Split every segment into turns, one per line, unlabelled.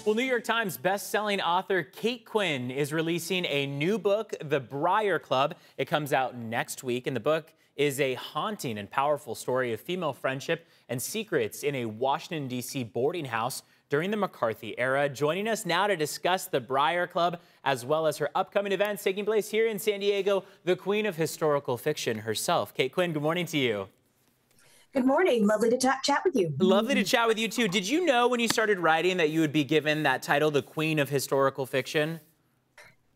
Well, New York Times best-selling author Kate Quinn is releasing a new book, The Briar Club. It comes out next week, and the book is a haunting and powerful story of female friendship and secrets in a Washington, D.C. boarding house during the McCarthy era. Joining us now to discuss The Briar Club, as well as her upcoming events taking place here in San Diego, the queen of historical fiction herself. Kate Quinn, good morning to you.
Good morning. Lovely to chat with you.
Lovely to chat with you, too. Did you know when you started writing that you would be given that title, the queen of historical fiction?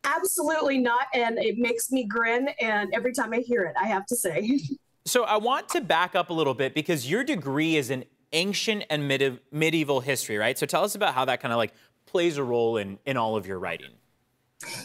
Absolutely not, and it makes me grin, and every time I hear it, I have to say.
So I want to back up a little bit because your degree is in ancient and medieval history, right? So tell us about how that kind of like plays a role in all of your writing.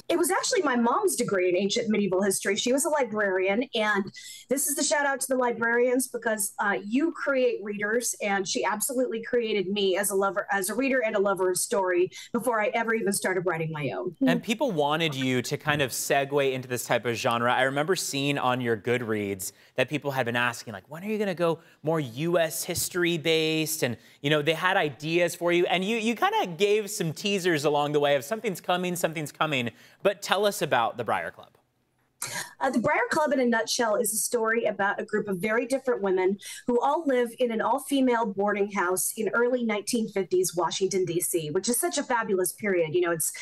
It was actually my mom's degree in ancient medieval history. She was a librarian, and this is the shout out to the librarians because you create readers, and she absolutely created me as a reader and a lover of story before I ever even started writing my own.
And people wanted you to kind of segue into this type of genre. I remember seeing on your Goodreads that people had been asking, like, when are you going to go more U.S. history based? And, you know, they had ideas for you, and you kind of gave some teasers along the way of something's coming, something's coming. But tell us about the Briar Club.
The Briar Club, in a nutshell, is a story about a group of very different women who all live in an all-female boarding house in early 1950s Washington, D.C., which is such a fabulous period. You know, it's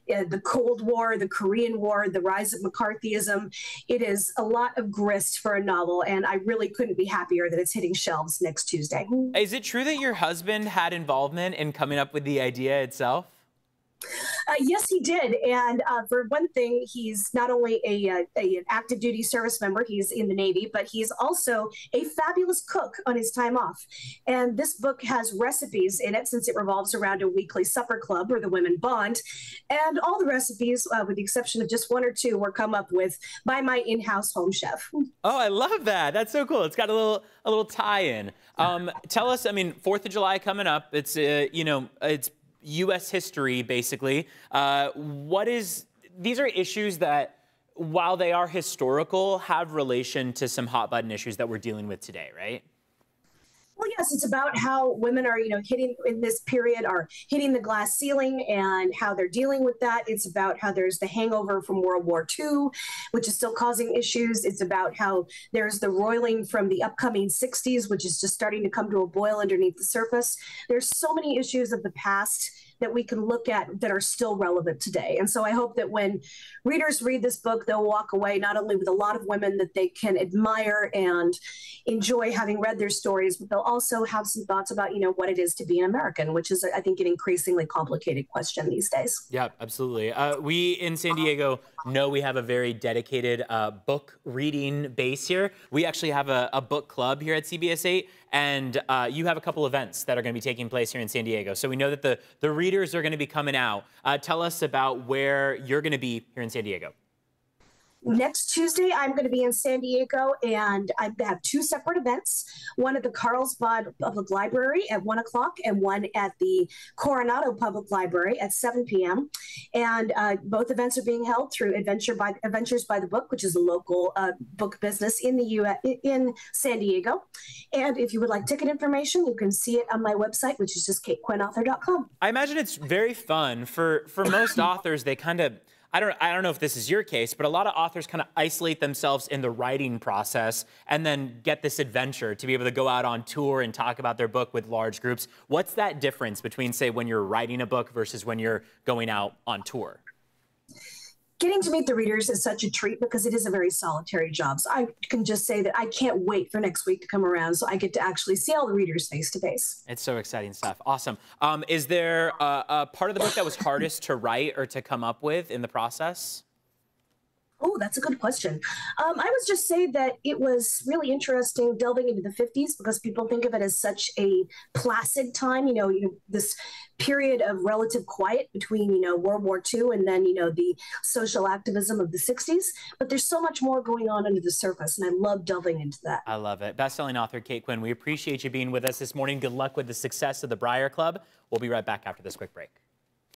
the Cold War, the Korean War, the rise of McCarthyism. It is a lot of grist for a novel, and I really couldn't be happier that it's hitting shelves next Tuesday.
Is it true that your husband had involvement in coming up with the idea itself?
Yes, he did. And for one thing, he's not only an active duty service member, he's in the Navy, but he's also a fabulous cook on his time off. And this book has recipes in it since it revolves around a weekly supper club where the women bond. And all the recipes, with the exception of just one or two, were come up with by my in-house home chef.
Oh, I love that. That's so cool. It's got a little tie-in. Tell us, I mean, 4th of July coming up. It's, it's U.S. history, basically. These are issues that, while they are historical, have relation to some hot-button issues that we're dealing with today, right?
Well, yes, it's about how women are, hitting in this period are hitting the glass ceiling and how they're dealing with that. It's about how there's the hangover from World War II, which is still causing issues. It's about how there's the roiling from the upcoming 60s, which is just starting to come to a boil underneath the surface. There's so many issues of the past that we can look at that are still relevant today. And so I hope that when readers read this book, they'll walk away not only with a lot of women that they can admire and enjoy having read their stories, but they'll also have some thoughts about, what it is to be an American, which is, I think, an increasingly complicated question these days.
Yeah, absolutely. We in San Diego know we have a very dedicated book reading base here. We actually have a book club here at CBS 8, and you have a couple events that are going to be taking place here in San Diego. So we know that the readers are going to be coming out. Tell us about where you're going to be here in San Diego.
Next Tuesday, I'm going to be in San Diego, and I have two separate events, one at the Carlsbad Public Library at 1 o'clock and one at the Coronado Public Library at 7 p.m. And both events are being held through Adventures by the Book, which is a local book business in in San Diego. And if you would like ticket information, you can see it on my website, which is just katequinnauthor.com.
I imagine it's very fun. For most authors, they kind of... I don't know if this is your case, but a lot of authors kind of isolate themselves in the writing process and then get this adventure to be able to go out on tour and talk about their book with large groups. What's that difference between, say, when you're writing a book versus when you're going out on tour?
Getting to meet the readers is such a treat because it is a very solitary job. So I can just say that I can't wait for next week to come around so I get to actually see all the readers face to face.
It's so exciting stuff. Awesome. Is there a part of the book that was hardest to write or to come up with in the process?
Oh, that's a good question. I would just say that it was really interesting delving into the 50s because people think of it as such a placid time, this period of relative quiet between, World War II and then, the social activism of the 60s. But there's so much more going on under the surface, and I love delving into that.
I love it. Best-selling author Kate Quinn, we appreciate you being with us this morning. Good luck with the success of the Briar Club. We'll be right back after this quick break.